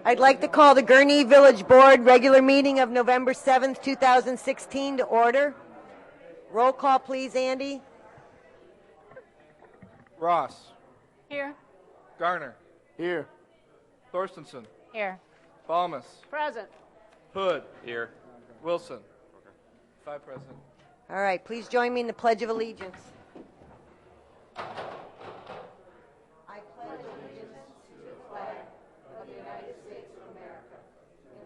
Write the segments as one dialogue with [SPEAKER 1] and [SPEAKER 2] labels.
[SPEAKER 1] I'd like to call the Gurnee Village Board regular meeting of November 7th, 2016 to order. Roll call, please, Andy.
[SPEAKER 2] Ross.
[SPEAKER 3] Here.
[SPEAKER 2] Garner.
[SPEAKER 4] Here.
[SPEAKER 2] Thorstensen.
[SPEAKER 3] Here.
[SPEAKER 2] Balmas.
[SPEAKER 3] Present.
[SPEAKER 2] Hood.
[SPEAKER 4] Here.
[SPEAKER 2] Wilson. 5 present.
[SPEAKER 1] All right, please join me in the Pledge of Allegiance. I pledge allegiance to the flag of the United States of America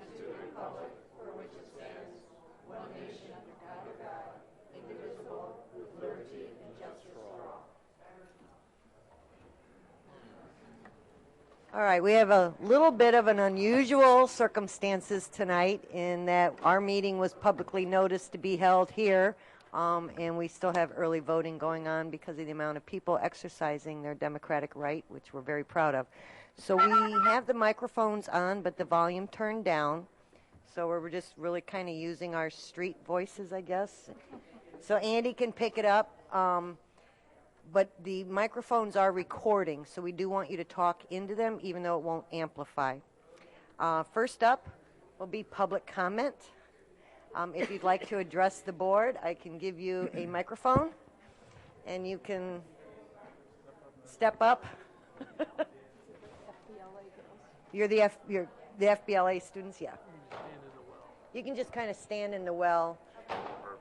[SPEAKER 1] and to the republic for which it stands, one nation under God, indivisible, with liberty and justice for all. All right, we have a little bit of an unusual circumstances tonight in that our meeting was publicly noticed to be held here, and we still have early voting going on because of the amount of people exercising their democratic right, which we're very proud of. So we have the microphones on, but the volume turned down. So we're just really kind of using our street voices, I guess. So Andy can pick it up. But the microphones are recording, so we do want you to talk into them, even though it won't amplify. First up will be public comment. If you'd like to address the board, I can give you a microphone, and you can step up. You're the FBLA students, yeah. You can just kind of stand in the well,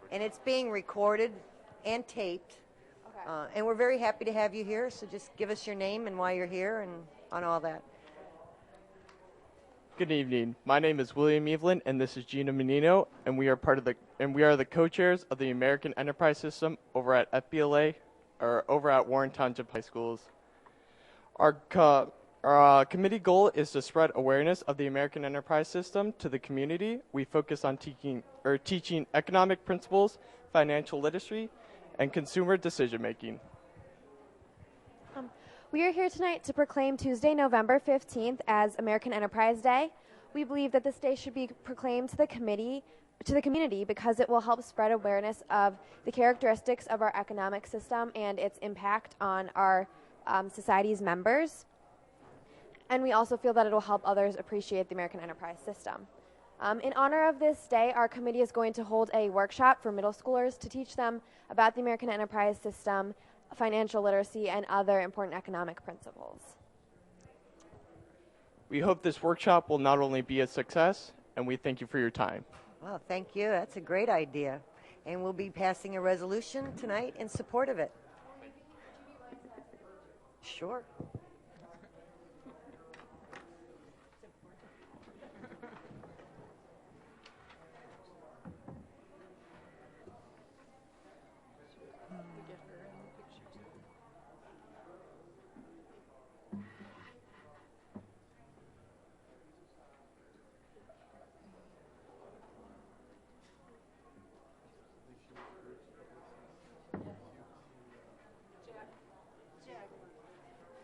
[SPEAKER 1] and it's being recorded and taped. And we're very happy to have you here, so just give us your name and why you're here and on all that.
[SPEAKER 4] Good evening. My name is William Evelyn, and this is Gina Menino, and we are the co-chairs of the American Enterprise System over at FBLA, or over at Warren Township High Schools. Our committee goal is to spread awareness of the American Enterprise System to the community. We focus on teaching economic principles, financial literacy, and consumer decision-making.
[SPEAKER 5] We are here tonight to proclaim Tuesday, November 15th as American Enterprise Day. We believe that this day should be proclaimed to the community because it will help spread awareness of the characteristics of our economic system and its impact on our society's members. And we also feel that it will help others appreciate the American Enterprise System. In honor of this day, our committee is going to hold a workshop for middle schoolers to teach them about the American Enterprise System, financial literacy, and other important economic principles.
[SPEAKER 4] We hope this workshop will not only be a success, and we thank you for your time.
[SPEAKER 1] Well, thank you. That's a great idea. And we'll be passing a resolution tonight in support of it. Sure.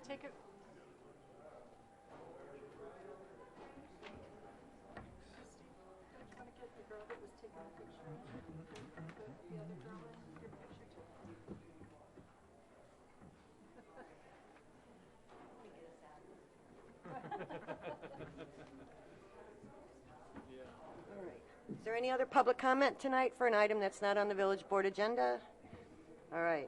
[SPEAKER 3] Take it.
[SPEAKER 1] Is there any other public comment tonight for an item that's not on the village board agenda? All right.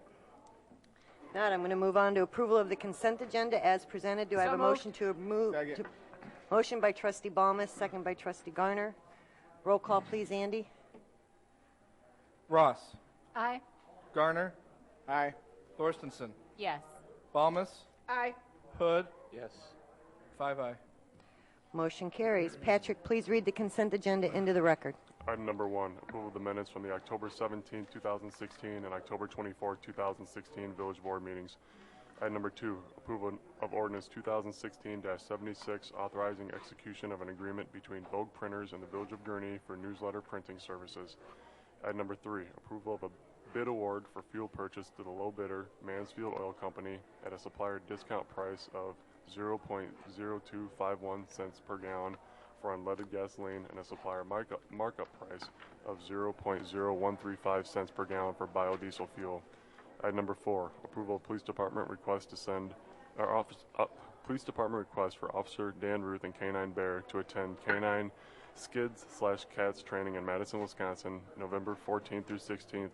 [SPEAKER 1] Not, I'm going to move on to approval of the consent agenda as presented. Do I have a motion to move? Motion by trustee Balmas, second by trustee Garner. Roll call, please, Andy.
[SPEAKER 2] Ross.
[SPEAKER 3] Aye.
[SPEAKER 2] Garner.
[SPEAKER 4] Aye.
[SPEAKER 2] Thorstensen.
[SPEAKER 3] Yes.
[SPEAKER 2] Balmas.
[SPEAKER 3] Aye.
[SPEAKER 2] Hood.
[SPEAKER 4] Yes.
[SPEAKER 2] 5 aye.
[SPEAKER 1] Motion carries. Patrick, please read the consent agenda into the record.
[SPEAKER 6] Item number 1, approval of the minutes from the October 17, 2016 and October 24, 2016 Village Board meetings. Item number 2, approval of ordinance 2016-76 authorizing execution of an agreement between Vogue Printers and the Village of Gurnee for newsletter printing services. Item number 3, approval of a bid award for fuel purchase to the low bidder, Mansfield Oil Company, at a supplier discount price of 0.0251 cents per gallon for unleaded gasoline and a supplier markup price of 0.0135 cents per gallon for biodiesel fuel. Item number 4, approval of police department request to send our Police Department request for Officer Dan Ruth and K-9 Bear to attend K-9 Skids/Cats training in Madison, Wisconsin, November 14th through 16th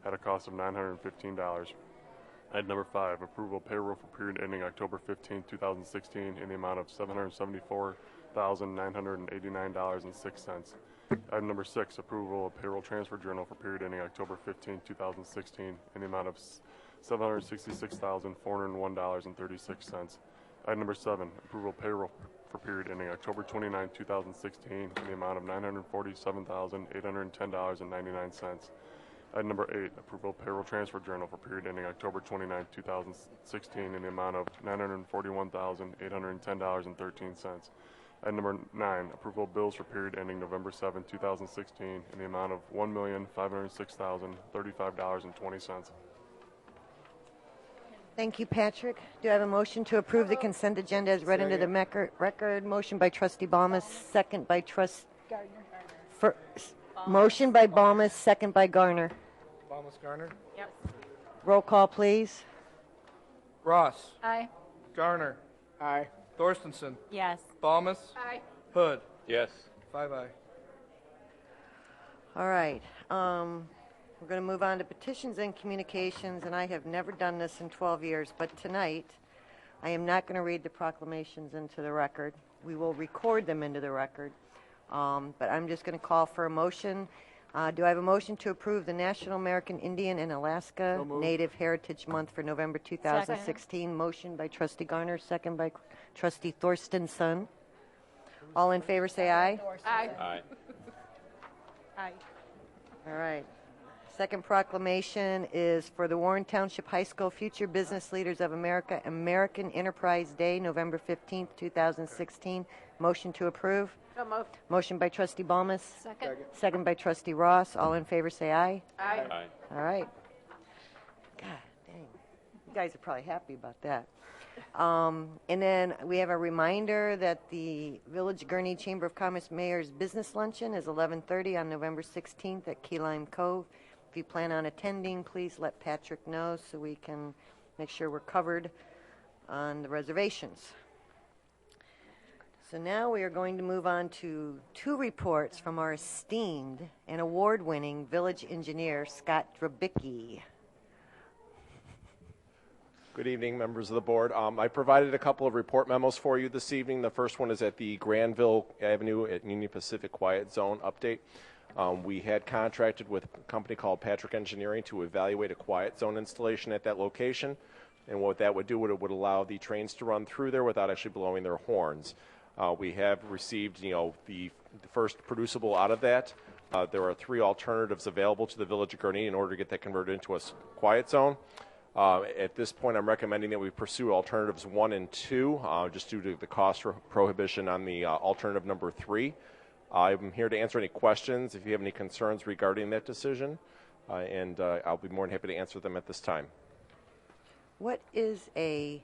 [SPEAKER 6] at a cost of $915. Item number 5, approval of payroll for period ending October 15, 2016 in the amount of $774,989.06. Item number 6, approval of payroll transfer journal for period ending October 15, 2016 in the amount of $766,401.36. Item number 7, approval of payroll for period ending October 29, 2016 in the amount of $947,810.99. Item number 8, approval of payroll transfer journal for period ending October 29, 2016 in the amount of $941,810.13. Item number 9, approval of bills for period ending November 7, 2016 in the amount of $1,506,035.20.
[SPEAKER 1] Thank you, Patrick. Do I have a motion to approve the consent agenda as read into the record? Motion by trustee Balmas, second by motion by Balmas, second by Garner.
[SPEAKER 2] Balmas, Garner.
[SPEAKER 3] Yep.
[SPEAKER 1] Roll call, please.
[SPEAKER 2] Ross.
[SPEAKER 3] Aye.
[SPEAKER 2] Garner.
[SPEAKER 4] Aye.
[SPEAKER 2] Thorstensen.
[SPEAKER 3] Yes.
[SPEAKER 2] Balmas.
[SPEAKER 3] Aye.
[SPEAKER 2] Hood.
[SPEAKER 7] Yes.
[SPEAKER 2] 5 aye.
[SPEAKER 1] All right. We're going to move on to petitions and communications, and I have never done this in 12 years, but tonight I am not going to read the proclamations into the record. We will record them into the record, but I'm just going to call for a motion. Do I have a motion to approve the National American Indian and Alaska Native Heritage Month for November 2016? Motion by trustee Garner, second by trustee Thorstensen. All in favor say aye.
[SPEAKER 3] Aye.
[SPEAKER 7] Aye.
[SPEAKER 3] Aye.
[SPEAKER 1] All right. Second proclamation is for the Warren Township High School Future Business Leaders of America American Enterprise Day, November 15th, 2016. Motion to approve.
[SPEAKER 3] So moved.
[SPEAKER 1] Motion by trustee Balmas.
[SPEAKER 3] Second.
[SPEAKER 1] Second by trustee Ross. All in favor say aye.
[SPEAKER 3] Aye.
[SPEAKER 7] Aye.
[SPEAKER 1] All right. God dang. You guys are probably happy about that. And then we have a reminder that the Village Gurnee Chamber of Commerce Mayor's Business Luncheon is 11:30 on November 16th at Key Lime Cove. If you plan on attending, please let Patrick know so we can make sure we're covered on the reservations. So now we are going to move on to 2 reports from our esteemed and award-winning village engineer, Scott Drabicki.
[SPEAKER 8] Good evening, members of the board. I provided a couple of report memos for you this evening. The first one is at the Granville Avenue at Union Pacific Quiet Zone update. We had contracted with a company called Patrick Engineering to evaluate a quiet zone installation at that location. And what that would do, it would allow the trains to run through there without actually blowing their horns. We have received, the first producible out of that. There are 3 alternatives available to the Village of Gurnee in order to get that converted into a quiet zone. At this point, I'm recommending that we pursue alternatives 1 and 2, just due to the cost prohibition on the alternative number 3. I'm here to answer any questions if you have any concerns regarding that decision, and I'll be more than happy to answer them at this time.
[SPEAKER 1] What is a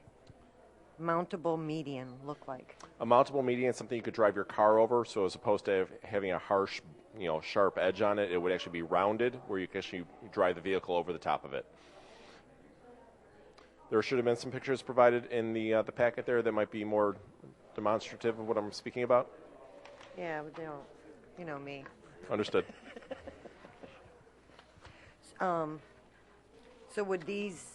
[SPEAKER 1] mountable median look like?
[SPEAKER 8] A mountable median is something you could drive your car over, so as opposed to having a harsh, sharp edge on it, it would actually be rounded, where you can actually drive the vehicle over the top of it. There should have been some pictures provided in the packet there that might be more demonstrative of what I'm speaking about.
[SPEAKER 1] Yeah, but you know me.
[SPEAKER 8] Understood.
[SPEAKER 1] So would these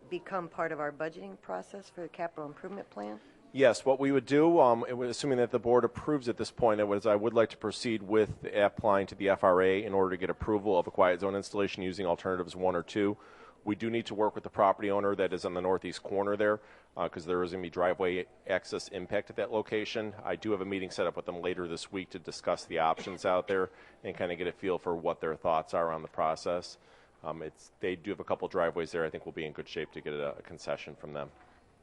[SPEAKER 1] become part of our budgeting process for the capital improvement plan?
[SPEAKER 8] Yes, what we would do, assuming that the board approves at this point, I would like to proceed with applying to the FRA in order to get approval of a quiet zone installation using alternatives 1 or 2. We do need to work with the property owner that is on the northeast corner there, because there is going to be driveway access impact at that location. I do have a meeting set up with them later this week to discuss the options out there and kind of get a feel for what their thoughts are on the process. They do have a couple driveways there. I think we'll be in good shape to get a concession from them.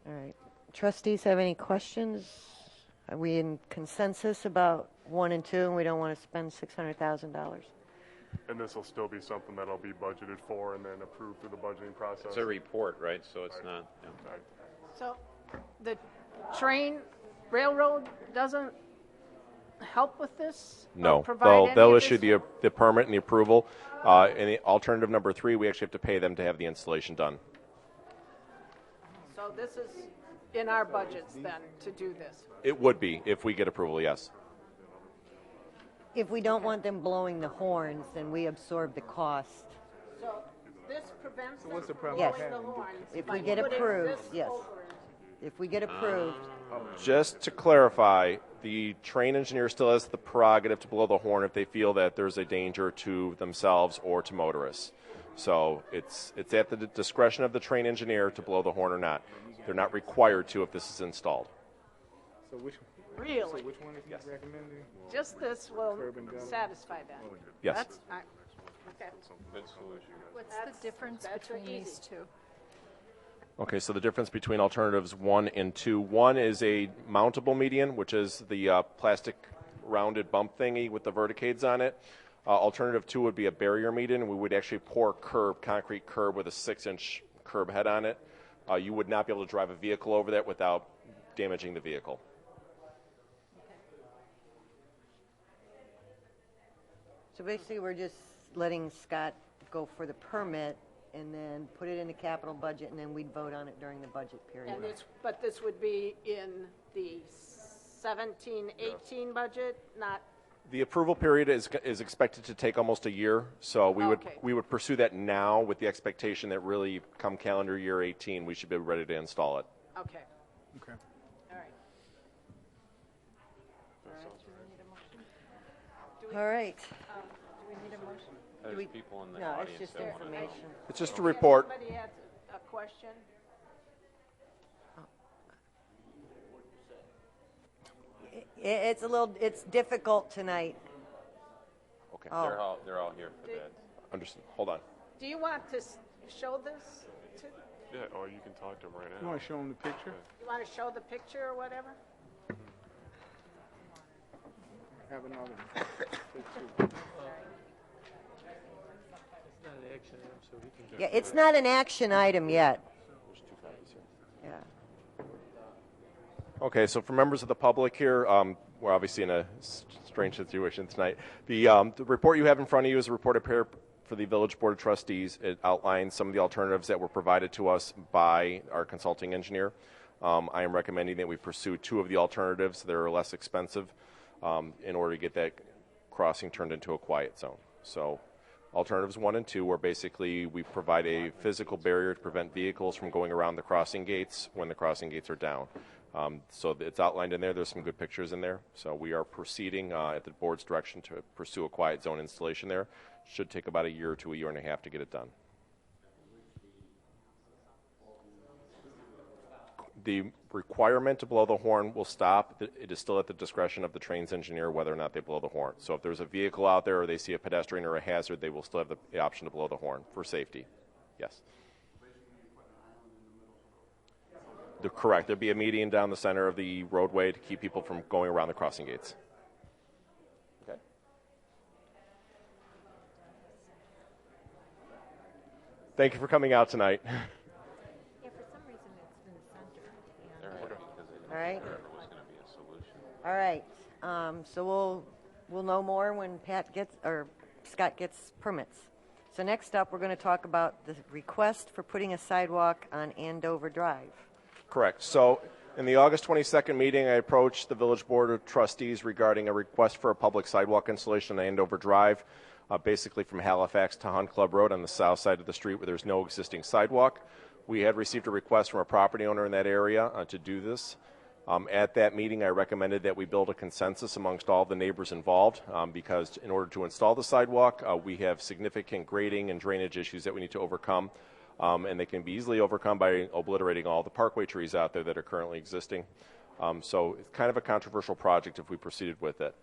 [SPEAKER 1] All right. Trustees have any questions? Are we in consensus about 1 and 2, and we don't want to spend $600,000?
[SPEAKER 6] And this will still be something that'll be budgeted for and then approved through the budgeting process.
[SPEAKER 7] It's a report, right? So it's not.
[SPEAKER 6] Right.
[SPEAKER 3] So the railroad doesn't help with this?
[SPEAKER 8] No,
[SPEAKER 3] Provide
[SPEAKER 8] they'll
[SPEAKER 3] any of
[SPEAKER 8] issue
[SPEAKER 3] this?
[SPEAKER 8] the permit and the approval. And the alternative number 3, we actually have to pay them to have the installation done.
[SPEAKER 3] So this is in our budgets then to do this?
[SPEAKER 8] It would be if we get approval, yes.
[SPEAKER 1] If we don't want them blowing the horns, then we absorb the cost.
[SPEAKER 3] So this prevents them
[SPEAKER 2] what's the
[SPEAKER 3] from
[SPEAKER 2] problem?
[SPEAKER 3] blowing the horns
[SPEAKER 1] If
[SPEAKER 3] by
[SPEAKER 1] we get
[SPEAKER 3] putting
[SPEAKER 1] approved,
[SPEAKER 3] this
[SPEAKER 1] yes.
[SPEAKER 3] over it.
[SPEAKER 1] If we get approved,
[SPEAKER 8] Just to clarify, the train engineer still has the prerogative to blow the horn if they feel that there's a danger to themselves or to motorists. So it's at the discretion of the train engineer to blow the horn or not. They're not required to if this is installed.
[SPEAKER 2] So which
[SPEAKER 3] Really?
[SPEAKER 2] one is he recommending?
[SPEAKER 3] Just this will satisfy that?
[SPEAKER 8] Yes.
[SPEAKER 3] That's, okay.
[SPEAKER 7] Good solution.
[SPEAKER 9] What's the difference
[SPEAKER 3] that's
[SPEAKER 9] between
[SPEAKER 3] easy.
[SPEAKER 9] these two?
[SPEAKER 8] Okay, so the difference between alternatives 1 and 2. 1 is a mountable median, which is the plastic rounded bump thingy with the verticades on it. Alternative 2 would be a barrier median. We would actually pour concrete curb with a 6-inch curb head on it. You would not be able to drive a vehicle over that without damaging the vehicle.
[SPEAKER 1] so basically we're just letting Scott go for the permit and then put it in the capital budget, and then we'd vote on it during the budget period.
[SPEAKER 3] And this, but this would be in the 17-18 budget, not,
[SPEAKER 8] The approval period is expected to take almost a year, so
[SPEAKER 3] Okay.
[SPEAKER 8] we would pursue that now with the expectation that really come calendar year 18 we should be ready to install it.
[SPEAKER 3] okay,
[SPEAKER 2] Okay.
[SPEAKER 3] all right.
[SPEAKER 1] All right.
[SPEAKER 3] Do we need a motion?
[SPEAKER 7] There's
[SPEAKER 1] we-
[SPEAKER 7] people in the
[SPEAKER 1] No,
[SPEAKER 7] audience
[SPEAKER 1] it's just
[SPEAKER 7] that want to know.
[SPEAKER 1] information.
[SPEAKER 8] It's just a report.
[SPEAKER 3] Somebody has a question?
[SPEAKER 1] It's difficult tonight.
[SPEAKER 8] Okay.
[SPEAKER 1] Oh.
[SPEAKER 7] They're all here for that.
[SPEAKER 8] Understood. Hold on.
[SPEAKER 3] Do you want to show this to,
[SPEAKER 6] Yeah, or you can talk to him right
[SPEAKER 2] You
[SPEAKER 6] now.
[SPEAKER 2] want to show him the picture?
[SPEAKER 3] you want to show the picture or whatever?
[SPEAKER 2] Have another.
[SPEAKER 1] Yeah, it's not an action item yet. Yeah.
[SPEAKER 8] Okay, so for members of the public here, we're obviously in a strange situation tonight. The report you have in front of you is a report prepared for the Village Board of Trustees. It outlines some of the alternatives that were provided to us by our consulting engineer. I am recommending that we pursue 2 of the alternatives that are less expensive in order to get that crossing turned into a quiet zone. So alternatives 1 and 2 were basically we provide a physical barrier to prevent vehicles from going around the crossing gates when the crossing gates are down. So it's outlined in there. There's some good pictures in there. So we are proceeding at the board's direction to pursue a quiet zone installation there. Should take about a year to a year and a half to get it done. The requirement to blow the horn will stop. It is still at the discretion of the trains engineer whether or not they blow the horn. So if there's a vehicle out there or they see a pedestrian or a hazard, they will still have the option to blow the horn for safety. Yes. Correct. There'd be a median down the center of the roadway to keep people from going around the crossing gates. Okay. Thank you for coming out tonight.
[SPEAKER 9] Yeah, for some reason it's in the center.
[SPEAKER 7] They're happy because they didn't
[SPEAKER 1] All right.
[SPEAKER 7] think there was going to be a solution.
[SPEAKER 1] All right. So we'll know more when Scott gets permits. So next up, we're going to talk about the request for putting a sidewalk on Andover Drive.
[SPEAKER 8] Correct. So in the August 22nd meeting, I approached the Village Board of Trustees regarding a request for a public sidewalk installation on Andover Drive, basically from Halifax to Hunt Club Road on the south side of the street where there's no existing sidewalk. We had received a request from a property owner in that area to do this. At that meeting, I recommended that we build a consensus amongst all the neighbors involved because in order to install the sidewalk, we have significant grading and drainage issues that we need to overcome. And they can be easily overcome by obliterating all the parkway trees out there that are currently existing. So it's kind of a controversial project if we proceeded with it.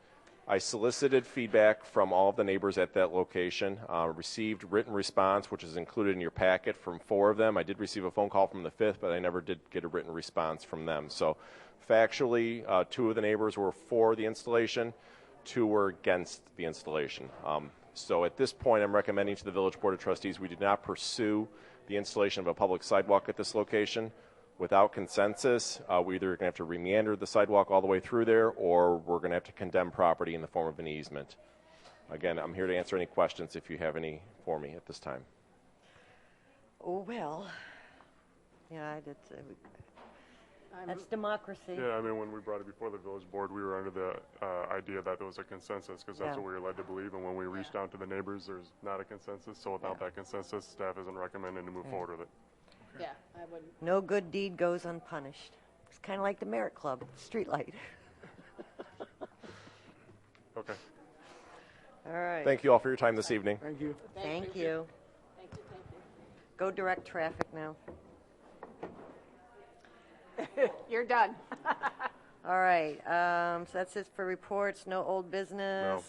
[SPEAKER 8] I solicited feedback from all of the neighbors at that location, received written response, which is included in your packet from 4 of them. I did receive a phone call from the 5th, but I never did get a written response from them. So factually, 2 of the neighbors were for the installation, 2 were against the installation. So at this point, I'm recommending to the Village Board of Trustees we do not pursue the installation of a public sidewalk at this location. Without consensus, we're either going to have to remeander the sidewalk all the way through there, or we're going to have to condemn property in the form of an easement. Again, I'm here to answer any questions if you have any for me at this time.
[SPEAKER 1] Oh, well. Yeah, I did. That's democracy.
[SPEAKER 6] Yeah, I mean, when we brought it before the village board, we were under the idea that there was a consensus, because that's
[SPEAKER 1] Yeah.
[SPEAKER 6] what we were led to believe. And when we reached out to the neighbors, there's not a consensus. So without that consensus, staff isn't recommending to move forward with it.
[SPEAKER 3] Yeah, I would.
[SPEAKER 1] No good deed goes unpunished. It's kind of like the Merit Club, streetlight.
[SPEAKER 6] Okay.
[SPEAKER 1] All right.
[SPEAKER 8] Thank you all for your time this evening.
[SPEAKER 2] Thank you.
[SPEAKER 1] Thank you.
[SPEAKER 3] Thank you.
[SPEAKER 1] Go direct traffic now.
[SPEAKER 3] You're done.
[SPEAKER 1] All right, so that's it for reports, no old business.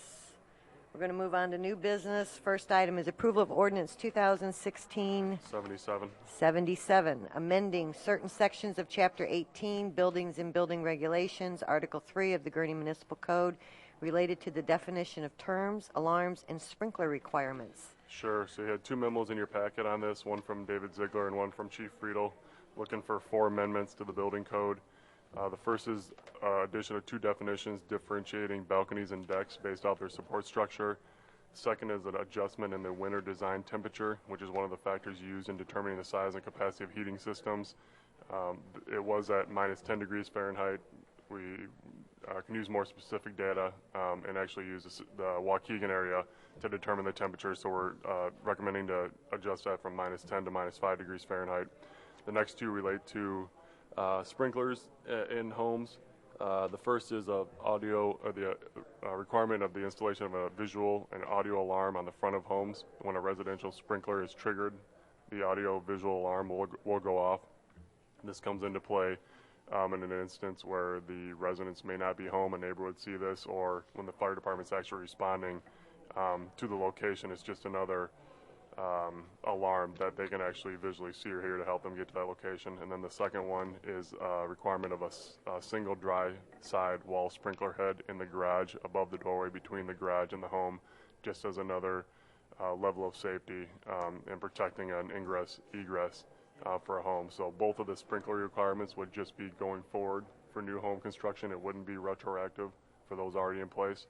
[SPEAKER 1] We're going to move on to new business. First item is approval of ordinance 2016-77,
[SPEAKER 6] 77.
[SPEAKER 1] amending certain sections of Chapter 18, Buildings and Building Regulations, Article 3 of the Gurnee Municipal Code, related to the definition of terms, alarms, and sprinkler requirements.
[SPEAKER 6] Sure. So you had 2 memos in your packet on this, one from David Ziegler and one from Chief Friedel, looking for 4 amendments to the building code. The first is addition of 2 definitions differentiating balconies and decks based off their support structure. Second is an adjustment in the winter design temperature, which is one of the factors used in determining the size and capacity of heating systems. It was at minus 10 degrees Fahrenheit. We can use more specific data and actually use the Waukegan area to determine the temperature. So we're recommending to adjust that from minus 10 to minus 5 degrees Fahrenheit. The next 2 relate to sprinklers in homes. The first is the requirement of the installation of a visual and audio alarm on the front of homes. When a residential sprinkler is triggered, the audio visual alarm will go off. This comes into play in an instance where the residents may not be home, a neighbor would see this, or when the fire department's actually responding to the location. It's just another alarm that they can actually visually see or hear to help them get to that location. And then the second one is a requirement of a single dry side wall sprinkler head in the garage above the doorway between the garage and the home, just as another level of safety and protecting an egress for a home. So both of the sprinkler requirements would just be going forward for new home construction. It wouldn't be retroactive for those already in place.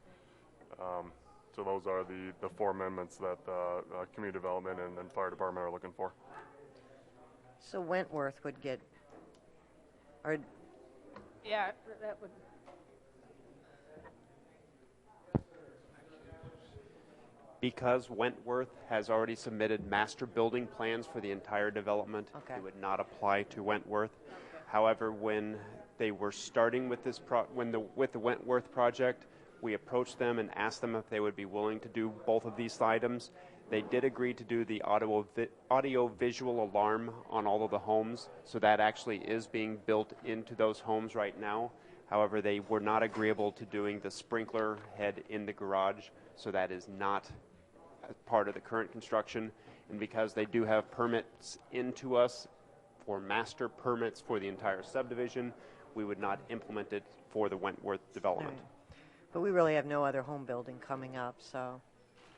[SPEAKER 6] So those are the 4 amendments that community development and fire department are looking for.
[SPEAKER 1] So Wentworth would get, or
[SPEAKER 3] Yeah, that would.
[SPEAKER 10] Because Wentworth has already submitted master building plans for the entire development,
[SPEAKER 1] Okay.
[SPEAKER 10] it would not apply to Wentworth. However, when they were starting with this with the Wentworth project, we approached them and asked them if they would be willing to do both of these items. They did agree to do the audio visual alarm on all of the homes, so that actually is being built into those homes right now. However, they were not agreeable to doing the sprinkler head in the garage, so that is not part of the current construction. And because they do have permits into us for master permits for the entire subdivision, we would not implement it for the Wentworth development.
[SPEAKER 1] Right. But we really have no other home building coming up, so.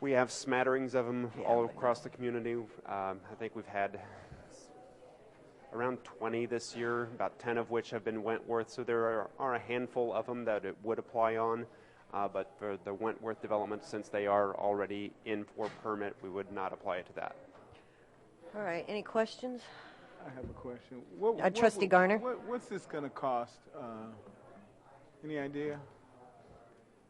[SPEAKER 10] We have smatterings of them
[SPEAKER 1] Yeah,
[SPEAKER 10] all
[SPEAKER 1] but
[SPEAKER 10] across the community. I think we've had around 20 this year, about 10 of which have been Wentworth. So there are a handful of them that it would apply on. But for the Wentworth development, since they are already in for permit, we would not apply it to that.
[SPEAKER 1] All right, any questions?
[SPEAKER 2] I have a question.
[SPEAKER 1] Trustee Garner?
[SPEAKER 2] What's this going to cost? Any idea?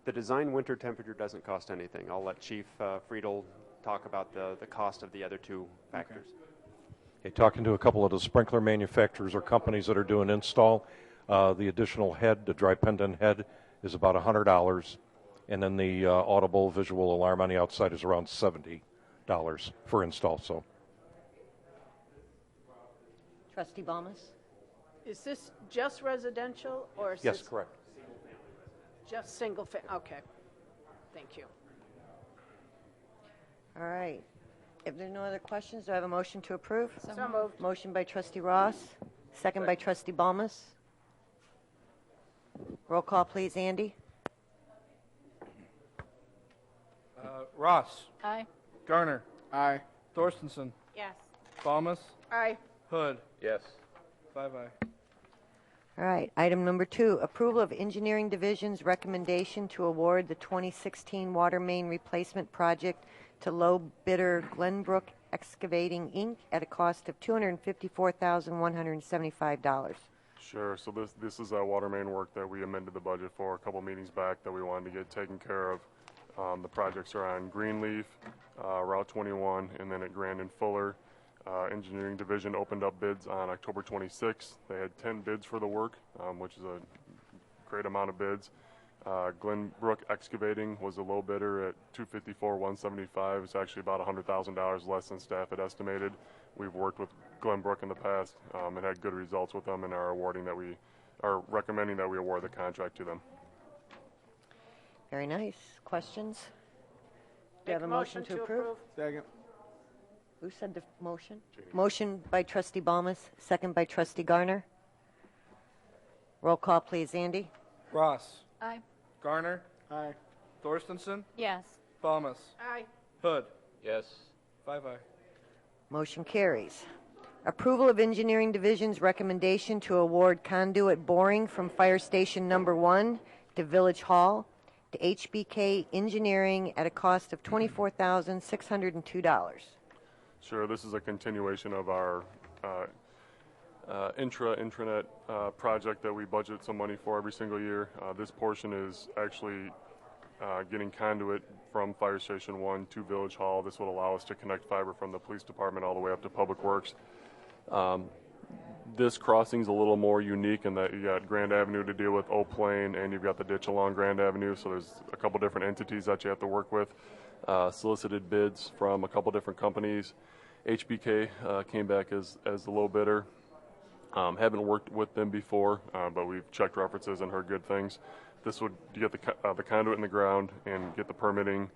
[SPEAKER 10] The design winter temperature doesn't cost anything. I'll let Chief Friedel talk about the cost of the other 2 factors.
[SPEAKER 11] Okay, talking to a couple of the sprinkler manufacturers or companies that are doing install, the additional head, the dry pendant head, is about $100, and then the audible visual alarm on the outside is around $70 for install. So,
[SPEAKER 1] Trustee Balmas?
[SPEAKER 3] Is this just residential or is
[SPEAKER 11] yes,
[SPEAKER 3] this
[SPEAKER 11] correct.
[SPEAKER 3] just single family? Okay. Thank you.
[SPEAKER 1] All right. If there's no other questions, do I have a motion to approve?
[SPEAKER 3] So moved.
[SPEAKER 1] Motion by Trustee Ross, second by Trustee Balmas. Roll call, please, Andy.
[SPEAKER 12] Ross.
[SPEAKER 3] Aye.
[SPEAKER 12] Garner.
[SPEAKER 2] Aye.
[SPEAKER 12] Thorstensen.
[SPEAKER 9] Yes.
[SPEAKER 12] Balmas.
[SPEAKER 3] Aye.
[SPEAKER 12] Hood.
[SPEAKER 7] Yes.
[SPEAKER 12] 5-0.
[SPEAKER 1] All right, item number 2, approval of Engineering Division's recommendation to award the 2016 water main replacement project to low bidder Glenbrook Excavating, Inc. at a cost of $254,175.
[SPEAKER 6] Sure. So this is water main work that we amended the budget for a couple meetings back that we wanted to get taken care of. The projects are on Greenleaf, Route 21, and then at Grand and Fuller. Engineering Division opened up bids on October 26th. They had 10 bids for the work, which is a great amount of bids. Glenbrook Excavating was the low bidder at $254,175. It's actually about $100,000 less than staff had estimated. We've worked with Glenbrook in the past and had good results with them, and are recommending that we award the contract to them.
[SPEAKER 1] Very nice. Questions? Do you have a motion to approve?
[SPEAKER 2] Second.
[SPEAKER 1] Who said the motion? Motion by Trustee Balmas, second by Trustee Garner. Roll call, please, Andy.
[SPEAKER 12] Ross.
[SPEAKER 9] Aye.
[SPEAKER 12] Garner.
[SPEAKER 2] Aye.
[SPEAKER 12] Thorstenson.
[SPEAKER 9] Yes.
[SPEAKER 12] Balmas.
[SPEAKER 3] Aye.
[SPEAKER 12] Hood.
[SPEAKER 7] Yes.
[SPEAKER 12] 5-0.
[SPEAKER 1] Motion carries. Approval of Engineering Division's recommendation to award conduit boring from Fire Station Number 1 to Village Hall to HBK Engineering at a cost of $24,602.
[SPEAKER 6] Sure. This is a continuation of our intranet project that we budget some money for every single year. This portion is actually getting conduit from Fire Station 1 to Village Hall. This would allow us to connect fiber from the police department all the way up to Public Works. This crossing is a little more unique in that you got Grand Avenue to deal with, Old Plain, and you've got the ditch along Grand Avenue, so there's a couple different entities that you have to work with. Solicited bids from a couple different companies. HBK came back as the low bidder. Haven't worked with them before, but we've checked references and heard good things. This would get the conduit in the ground and get the permitting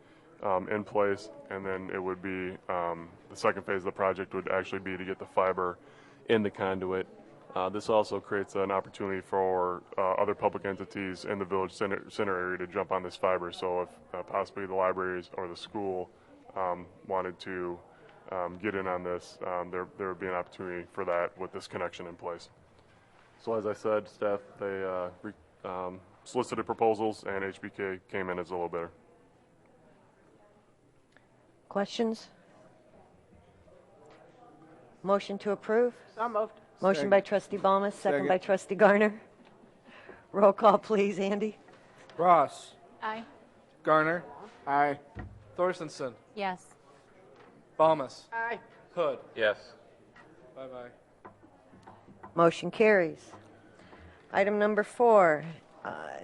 [SPEAKER 6] in place, and then it would be the second phase of the project would actually be to get the fiber in the conduit. This also creates an opportunity for other public entities in the village center area to jump on this fiber. So if possibly the libraries or the school wanted to get in on this, there would be an opportunity for that with this connection in place. So as I said, staff, they solicited proposals, and HBK came in as a little bidder.
[SPEAKER 1] Questions? Motion to approve?
[SPEAKER 3] So moved.
[SPEAKER 1] Motion by Trustee Balmas, second by Trustee Garner. Roll call, please, Andy.
[SPEAKER 12] Ross.
[SPEAKER 9] Aye.
[SPEAKER 12] Garner.
[SPEAKER 2] Aye.
[SPEAKER 12] Thorstenson.
[SPEAKER 9] Yes.
[SPEAKER 12] Balmas.
[SPEAKER 3] Aye.
[SPEAKER 12] Hood.
[SPEAKER 7] Yes.
[SPEAKER 12] 5-0.
[SPEAKER 1] Motion carries. Item number 4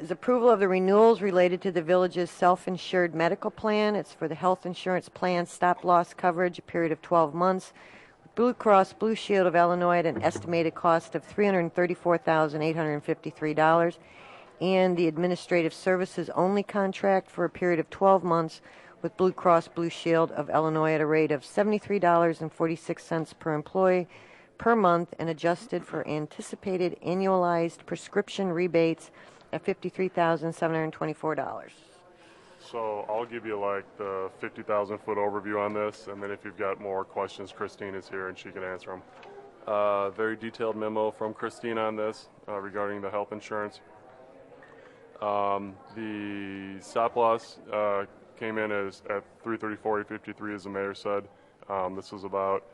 [SPEAKER 1] is approval of the renewals related to the village's self-insured medical plan. It's for the health insurance plan stop-loss coverage, a period of 12 months. Blue Cross Blue Shield of Illinois at an estimated cost of $334,853, and the administrative services only contract for a period of 12 months with Blue Cross Blue Shield of Illinois at a rate of $73.46 per employee per month, and adjusted for anticipated annualized prescription rebates at $53,724.
[SPEAKER 6] So I'll give you like the 50,000 foot overview on this, and then if you've got more questions, Christine is here and she can answer them. Very detailed memo from Christine on this regarding the health insurance. The stop loss came in at $334,853, as the mayor said. This was about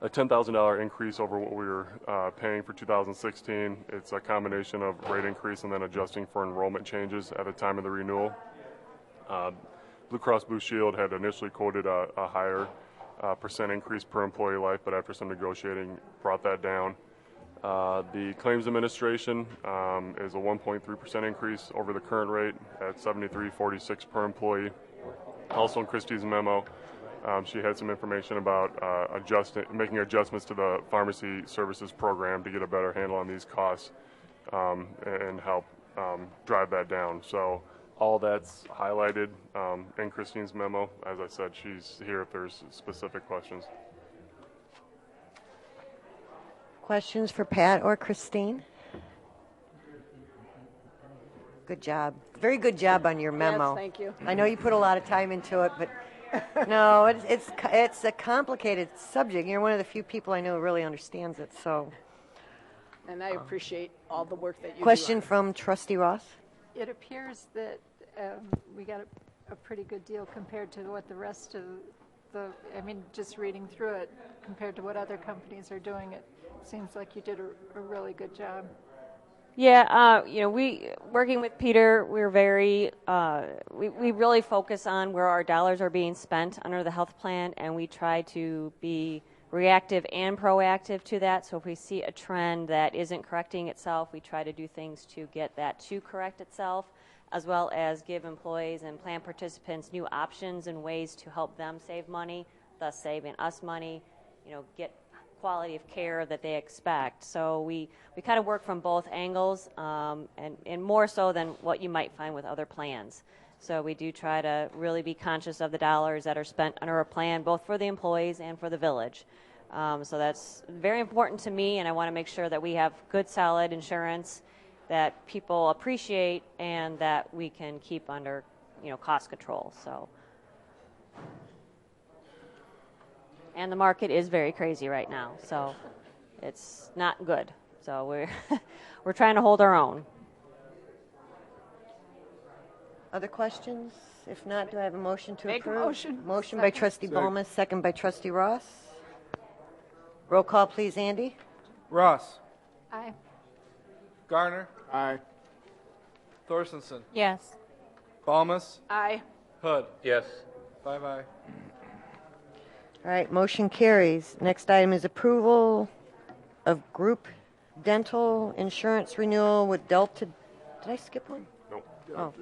[SPEAKER 6] a $10,000 increase over what we were paying for 2016. It's a combination of rate increase and then adjusting for enrollment changes at the time of the renewal. Blue Cross Blue Shield had initially quoted a higher percent increase per employee life, but after some negotiating brought that down. The claims administration is a 1.3% increase over the current rate at $73.46 per employee. Also in Christie's memo, she had some information about making adjustments to the pharmacy services program to get a better handle on these costs and help drive that down. So all that's highlighted in Christine's memo. As I said, she's here if there's specific questions.
[SPEAKER 1] Questions for Pat or Christine? Good job. Very good job on your memo.
[SPEAKER 3] Yes, thank you.
[SPEAKER 1] I know you put a lot of time into it, but no, it's a complicated subject. You're one of the few people I know who really understands it. So,
[SPEAKER 3] And I appreciate all the work that you
[SPEAKER 1] question
[SPEAKER 3] do.
[SPEAKER 1] from Trustee Ross.
[SPEAKER 9] It appears that we got a pretty good deal compared to what the rest of just reading through it, compared to what other companies are doing, it seems like you did a really good job.
[SPEAKER 13] Yeah, we working with Peter, we're very we really focus on where our dollars are being spent under the health plan, and we try to be reactive and proactive to that. So if we see a trend that isn't correcting itself, we try to do things to get that to correct itself, as well as give employees and plan participants new options and ways to help them save money, thus saving us money, get quality of care that they expect. So we kind of work from both angles, and more so than what you might find with other plans. So we do try to really be conscious of the dollars that are spent under a plan, both for the employees and for the village. So that's very important to me, and I want to make sure that we have good, solid insurance that people appreciate and that we can keep under, cost control. So, and the market is very crazy right now, so it's not good. So we're trying to hold our own.
[SPEAKER 1] Other questions? If not, do I have a motion to
[SPEAKER 3] Make a
[SPEAKER 1] approve?
[SPEAKER 3] motion.
[SPEAKER 1] Motion by trustee Ballmer, second by trustee Ross. Roll call, please, Andy.
[SPEAKER 12] Ross.
[SPEAKER 9] Aye.
[SPEAKER 12] Garner.
[SPEAKER 2] Aye.
[SPEAKER 12] Thorstensen.
[SPEAKER 13] Yes.
[SPEAKER 12] Balmas.
[SPEAKER 3] Aye.
[SPEAKER 12] Hood.
[SPEAKER 7] Yes.
[SPEAKER 12] 5 aye.
[SPEAKER 1] All right, motion carries. Next item is approval of group dental insurance renewal with Delta. Did I skip one?
[SPEAKER 6] Nope.
[SPEAKER 1] Oh.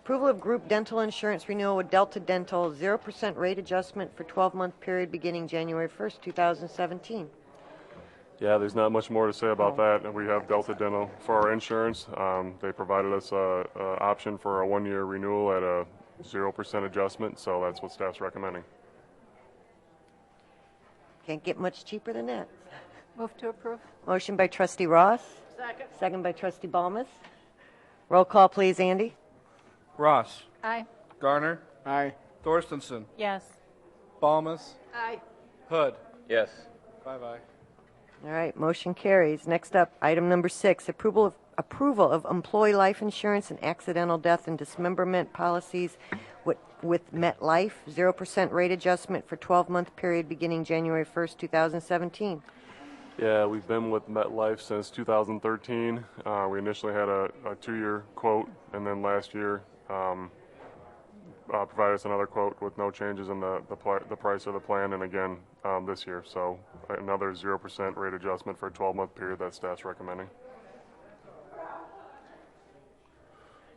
[SPEAKER 1] Approval of group dental insurance renewal with Delta Dental, 0% rate adjustment for 12-month period beginning January 1st, 2017.
[SPEAKER 6] Yeah, there's not much more to say about that. We have Delta Dental for our insurance. They provided us a option for a 1-year renewal at a 0% adjustment, so that's what staff's recommending.
[SPEAKER 1] Can't get much cheaper than that.
[SPEAKER 9] Move to approve.
[SPEAKER 1] Motion by trustee Ross.
[SPEAKER 3] Second.
[SPEAKER 1] Second by trustee Balmas. Roll call, please, Andy.
[SPEAKER 12] Ross.
[SPEAKER 9] Aye.
[SPEAKER 12] Garner.
[SPEAKER 2] Aye.
[SPEAKER 12] Thorstensen.
[SPEAKER 13] Yes.
[SPEAKER 12] Balmas.
[SPEAKER 3] Aye.
[SPEAKER 12] Hood.
[SPEAKER 7] Yes.
[SPEAKER 12] 5 aye.
[SPEAKER 1] All right, motion carries. Next up, item number 6, approval of employee life insurance and accidental death and dismemberment policies with MetLife, 0% rate adjustment for 12-month period beginning January 1st, 2017.
[SPEAKER 6] Yeah, we've been with MetLife since 2013. We initially had a 2-year quote, and then last year provided us another quote with no changes in the price of the plan, and again this year. So another 0% rate adjustment for a 12-month period that staff's recommending.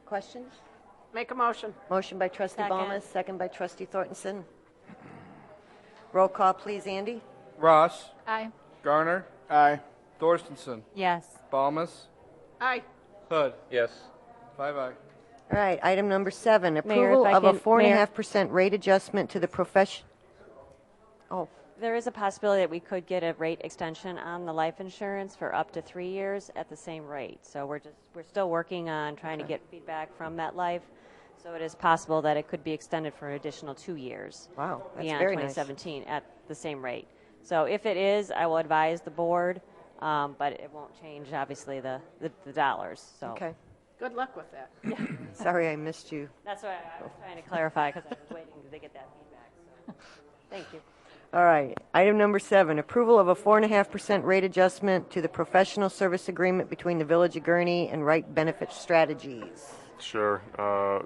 [SPEAKER 1] Questions?
[SPEAKER 3] Make a motion.
[SPEAKER 1] Motion by trustee
[SPEAKER 13] Second.
[SPEAKER 1] Balmas, second by trustee Thorntonson. Roll call, please, Andy.
[SPEAKER 12] Ross.
[SPEAKER 9] Aye.
[SPEAKER 12] Garner.
[SPEAKER 2] Aye.
[SPEAKER 12] Thorstensen.
[SPEAKER 13] Yes.
[SPEAKER 12] Balmas.
[SPEAKER 3] Aye.
[SPEAKER 12] Hood.
[SPEAKER 7] Yes.
[SPEAKER 12] 5 aye.
[SPEAKER 1] All right, item number 7,
[SPEAKER 13] Mayor,
[SPEAKER 1] approval
[SPEAKER 13] if I
[SPEAKER 1] of a
[SPEAKER 13] can-
[SPEAKER 1] 4.5% rate adjustment to the profession. Oh,
[SPEAKER 13] There is a possibility that we could get a rate extension on the life insurance for up to 3 years at the same rate. So we're still working on trying to get feedback from MetLife. So it is possible that it could be extended for an additional 2 years.
[SPEAKER 1] wow, that's
[SPEAKER 13] Beyond
[SPEAKER 1] very nice.
[SPEAKER 13] 2017 at the same rate. So if it is, I will advise the board, but it won't change obviously the dollars. So
[SPEAKER 1] Okay,
[SPEAKER 3] Good luck with that.
[SPEAKER 1] sorry I missed you.
[SPEAKER 13] that's why I was trying to clarify because I was waiting to get that feedback. So thank you.
[SPEAKER 1] All right, item number 7, approval of a 4.5% rate adjustment to the professional service agreement between the Village of Gurnee and Right Benefit Strategies.
[SPEAKER 6] Sure.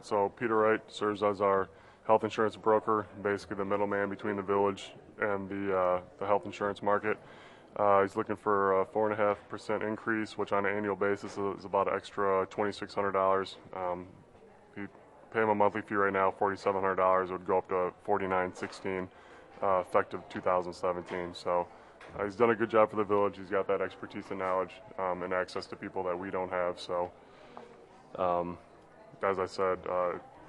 [SPEAKER 6] So Peter Wright serves as our health insurance broker, basically the middleman between the village and the health insurance market. He's looking for a 4.5% increase, which on an annual basis is about an extra $2,600. If you pay him a monthly fee right now, $4,700, it would go up to $4,916 effective 2017. So he's done a good job for the village. He's got that expertise and knowledge and access to people that we don't have. So as I said,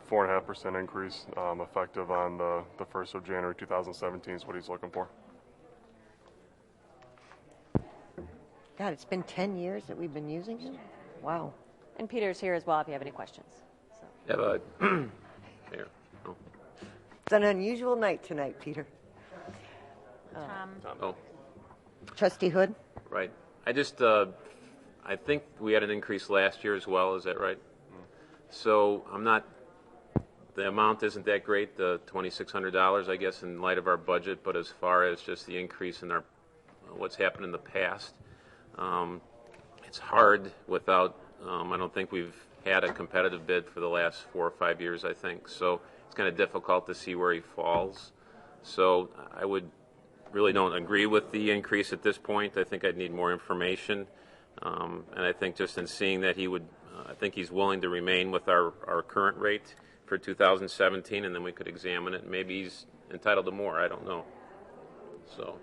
[SPEAKER 6] 4.5% increase effective on the 1st of January 2017 is what he's looking for.
[SPEAKER 1] God, it's been 10 years that we've been using him? Wow.
[SPEAKER 13] And Peter's here as well if you have any questions. So.
[SPEAKER 7] Yeah, but there. Oh.
[SPEAKER 1] It's an unusual night tonight, Peter.
[SPEAKER 7] Oh,
[SPEAKER 1] Trustee Hood?
[SPEAKER 7] right. I just, I think we had an increase last year as well. Is that right? So I'm not. The amount isn't that great, the $2,600, I guess, in light of our budget. But as far as just the increase in our what's happened in the past, it's hard without, I don't think we've had a competitive bid for the last 4 or 5 years, I think. So it's kind of difficult to see where he falls. So I really don't agree with the increase at this point. I think I'd need more information. And I think just in seeing that I think he's willing to remain with our current rate for 2017, and then we could examine it. Maybe he's entitled to more. I don't know. So.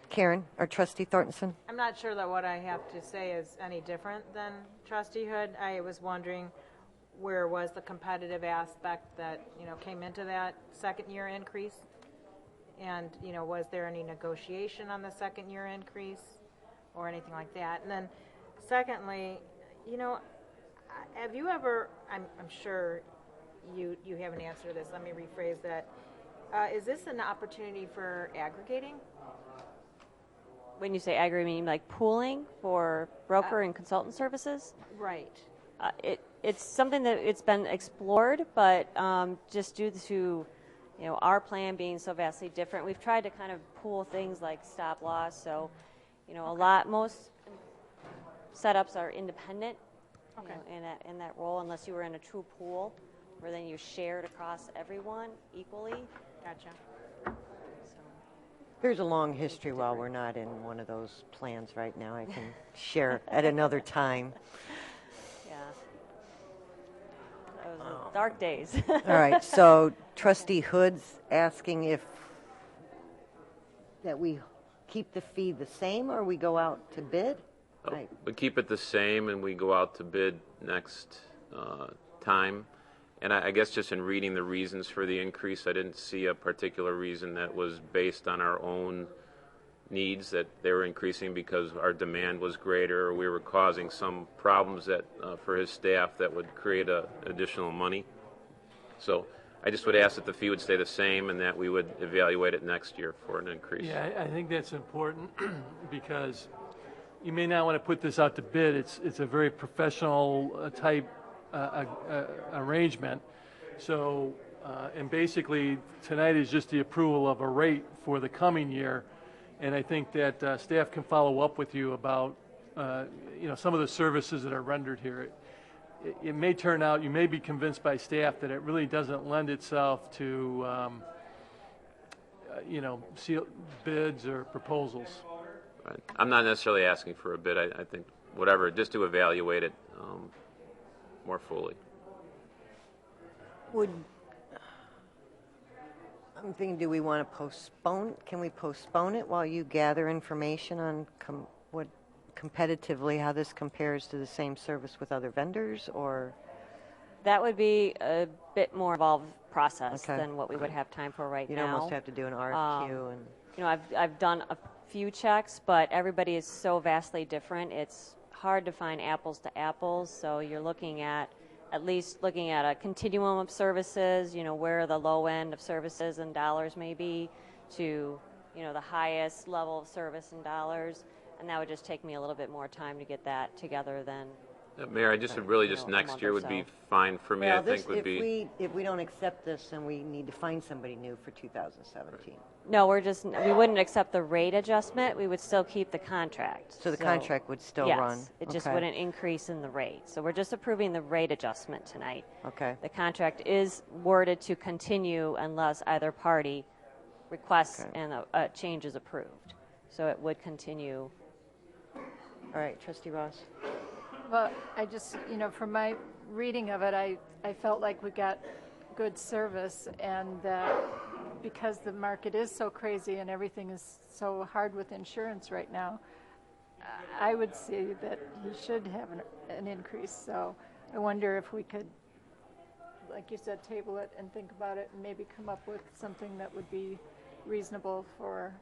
[SPEAKER 1] Karen or Trustee Thornton?
[SPEAKER 14] I'm not sure that what I have to say is any different than Trustee Hood. I was wondering where was the competitive aspect that, came into that second year increase? And, was there any negotiation on the second year increase or anything like that? And then secondly, have you ever, I'm sure you have an answer to this. Let me rephrase that. Is this an opportunity for aggregating?
[SPEAKER 13] When you say aggregate, you mean like pooling for broker and consultant services?
[SPEAKER 14] Right.
[SPEAKER 13] It's something that it's been explored, but just due to our plan being so vastly different, we've tried to kind of pool things like stop loss. So, most setups are independent in that role, unless you were in a true pool, where then you shared across everyone equally.
[SPEAKER 14] Gotcha.
[SPEAKER 1] There's a long history while we're not in one of those plans right now. I can share at another time.
[SPEAKER 13] Yeah. Those were dark days.
[SPEAKER 1] All right, so Trustee Hood's asking that we keep the fee the same or we go out to bid?
[SPEAKER 7] We keep it the same and we go out to bid next time. And I guess just in reading the reasons for the increase, I didn't see a particular reason that was based on our own needs, that they were increasing because our demand was greater or we were causing some problems that for his staff that would create additional money. So I just would ask that the fee would stay the same and that we would evaluate it next year for an increase.
[SPEAKER 15] Yeah, I think that's important because you may not want to put this out to bid. It's a very professional type arrangement. So, and basically tonight is just the approval of a rate for the coming year. And I think that staff can follow up with you about, some of the services that are rendered here. It may turn out, you may be convinced by staff that it really doesn't lend itself to, seal bids or proposals.
[SPEAKER 7] Right. I'm not necessarily asking for a bid. I think whatever, just to evaluate it more fully.
[SPEAKER 1] I'm thinking, do we want to postpone? Can we postpone it while you gather information on competitively how this compares to the same service with other vendors, or?
[SPEAKER 13] That would be a bit more involved process than what we would have time for right now.
[SPEAKER 1] You'd almost have to do an RFQ.
[SPEAKER 13] I've done a few checks, but everybody is so vastly different. It's hard to find apples to apples, so you're looking at least looking at a continuum of services, where the low end of services in dollars may be to, the highest level of service in dollars, and that would just take me a little bit more time to get that together than.
[SPEAKER 7] Mayor, I just would really just next year would be fine for me.
[SPEAKER 1] Well,
[SPEAKER 7] I think would be.
[SPEAKER 1] If we don't accept this, then we need to find somebody new for 2017.
[SPEAKER 13] No, we wouldn't accept the rate adjustment. We would still keep the contract.
[SPEAKER 1] So the contract would still run?
[SPEAKER 13] Yes, it just wouldn't increase in the rate. So we're just approving the rate adjustment tonight.
[SPEAKER 1] Okay.
[SPEAKER 13] The contract is worded to continue unless either party requests and a change is approved. So it would continue.
[SPEAKER 1] All right, Trustee Ross.
[SPEAKER 9] Well, I just, from my reading of it, I felt like we got good service, and that because the market is so crazy and everything is so hard with insurance right now, I would say that he should have an increase. So I wonder if we could, like you said, table it and think about it and maybe come up with something that would be reasonable for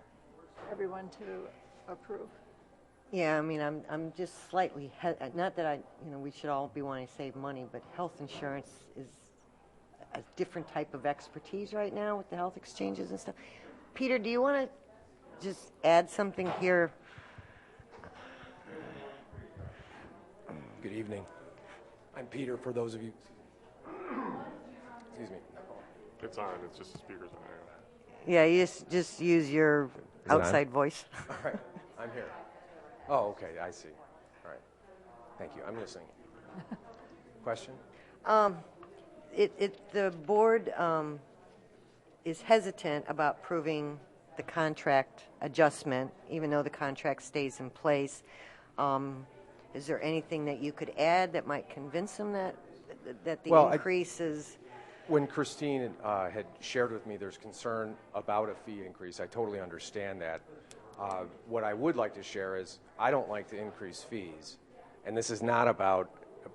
[SPEAKER 9] everyone to approve.
[SPEAKER 1] Yeah, I mean, I'm just slightly, not that we should all be wanting to save money, but health insurance is a different type of expertise right now with the health exchanges and stuff. Peter, do you want to just add something here?
[SPEAKER 16] Good evening. I'm Peter, for those of you. Excuse me.
[SPEAKER 6] It's on. It's just the speakers on there.
[SPEAKER 1] Yeah, you just use your
[SPEAKER 16] Is it on?
[SPEAKER 1] outside voice.
[SPEAKER 16] All right, I'm here. Oh, okay, I see. All right, thank you. I'm listening. Question?
[SPEAKER 1] The board is hesitant about proving the contract adjustment, even though the contract stays in place. Is there anything that you could add that might convince them that the increase is?
[SPEAKER 16] When Christine had shared with me there's concern about a fee increase, I totally understand that. What I would like to share is I don't like to increase fees, and this is not about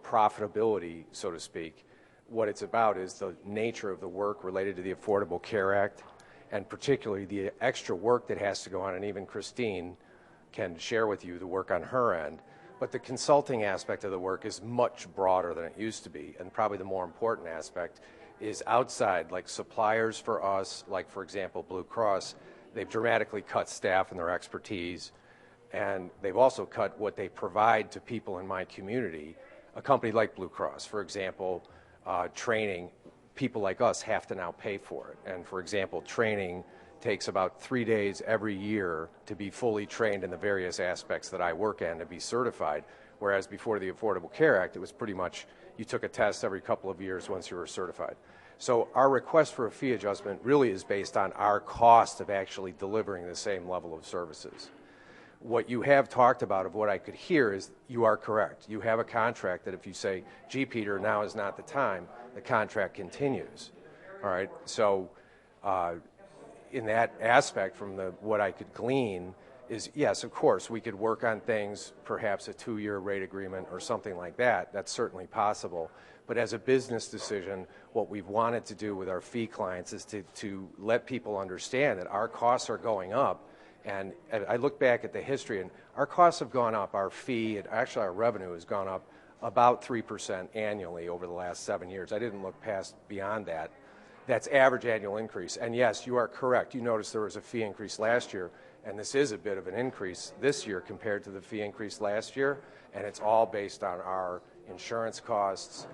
[SPEAKER 16] profitability, so to speak. What it's about is the nature of the work related to the Affordable Care Act, and particularly the extra work that has to go on, and even Christine can share with you the work on her end. But the consulting aspect of the work is much broader than it used to be, and probably the more important aspect is outside, like suppliers for us, like, for example, Blue Cross. They've dramatically cut staff and their expertise, and they've also cut what they provide to people in my community. A company like Blue Cross, for example, training, people like us have to now pay for it. And, for example, training takes about 3 days every year to be fully trained in the various aspects that I work in to be certified, whereas before the Affordable Care Act, it was pretty much you took a test every couple of years once you were certified. So our request for a fee adjustment really is based on our cost of actually delivering the same level of services. What you have talked about of what I could hear is you are correct. You have a contract that if you say, gee, Peter, now is not the time, the contract continues. All right, so in that aspect from what I could glean is, yes, of course, we could work on things, perhaps a 2-year rate agreement or something like that. That's certainly possible. But as a business decision, what we've wanted to do with our fee clients is to let people understand that our costs are going up. And I look back at the history, and our costs have gone up. Our fee, and actually our revenue has gone up about 3% annually over the last 7 years. I didn't look past beyond that. That's average annual increase. And yes, you are correct. You noticed there was a fee increase last year, and this is a bit of an increase this year compared to the fee increase last year, and it's all based on our insurance costs.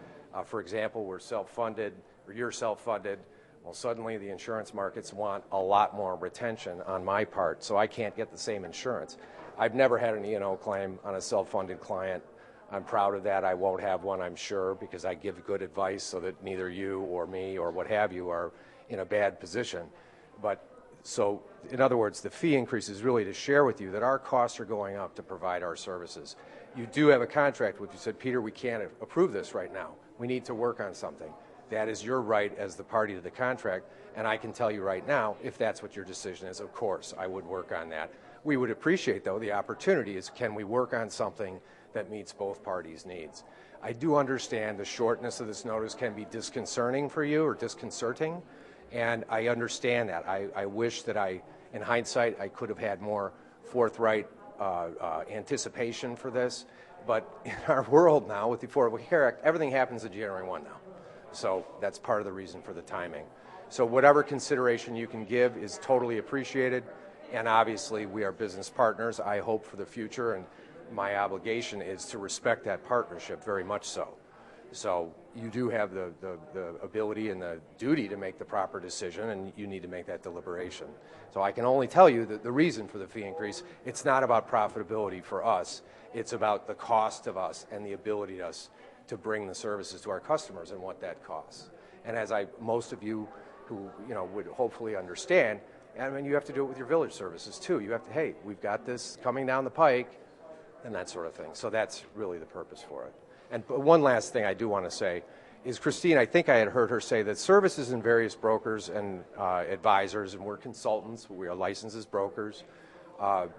[SPEAKER 16] For example, we're self-funded, or you're self-funded. Well, suddenly the insurance markets want a lot more retention on my part, so I can't get the same insurance. I've never had an E&O claim on a self-funded client. I'm proud of that. I won't have one, I'm sure, because I give good advice so that neither you or me or what have you are in a bad position. But so, in other words, the fee increase is really to share with you that our costs are going up to provide our services. You do have a contract which you said, Peter, we can't approve this right now. We need to work on something. That is your right as the party to the contract, and I can tell you right now, if that's what your decision is, of course, I would work on that. We would appreciate, though, the opportunity is can we work on something that meets both parties' needs. I do understand the shortness of this notice can be disconcerting for you or disconcerting, and I understand that. I wish that in hindsight, I could have had more forthright anticipation for this, but in our world now with the Affordable Care Act, everything happens on January 1 now. So that's part of the reason for the timing. So whatever consideration you can give is totally appreciated, and obviously we are business partners, I hope, for the future, and my obligation is to respect that partnership very much so. So you do have the ability and the duty to make the proper decision, and you need to make that deliberation. So I can only tell you that the reason for the fee increase, it's not about profitability for us, it's about the cost of us and the ability of us to bring the services to our customers and what that costs. And as most of you who would hopefully understand, I mean, you have to do it with your village services too. You have to, hey, we've got this coming down the pike, and that sort of thing. So that's really the purpose for it. And one last thing I do want to say is, Christine, I think I had heard her say that services and various brokers and advisors, and we're consultants, we are licensed as brokers, are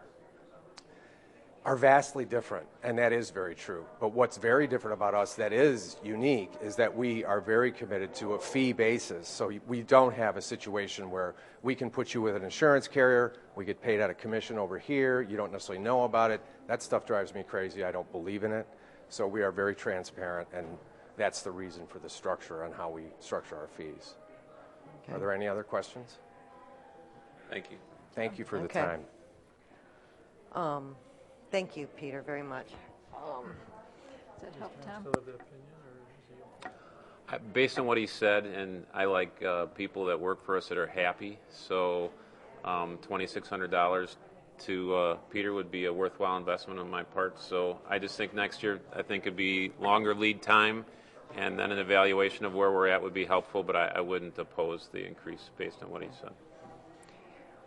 [SPEAKER 16] vastly different, and that is very true. But what's very different about us that is unique is that we are very committed to a fee basis. So we don't have a situation where we can put you with an insurance carrier, we get paid out a commission over here, you don't necessarily know about it. That stuff drives me crazy. I don't believe in it. So we are very transparent, and that's the reason for the structure and how we structure our fees. Okay. Are there any other questions?
[SPEAKER 7] Thank you.
[SPEAKER 16] Thank you for the time.
[SPEAKER 1] Thank you, Peter, very much.
[SPEAKER 9] Does that help, Tom?
[SPEAKER 7] Based on what he said, and I like people that work for us that are happy, so $2,600 to Peter would be a worthwhile investment on my part. So I just think next year, I think it'd be longer lead time, and then an evaluation of where we're at would be helpful, but I wouldn't oppose the increase based on what he said.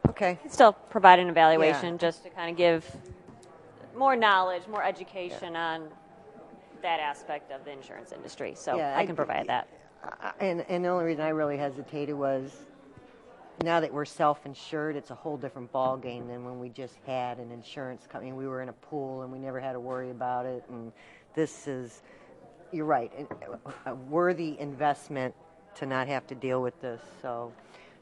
[SPEAKER 1] Okay.
[SPEAKER 13] Still provide an evaluation just to kind of give more knowledge, more education on that aspect of the insurance industry. So I can provide that.
[SPEAKER 1] And the only reason I really hesitated was now that we're self-insured, it's a whole different ball game than when we just had an insurance company. We were in a pool and we never had to worry about it. And this is, you're right, a worthy investment to not have to deal with this. So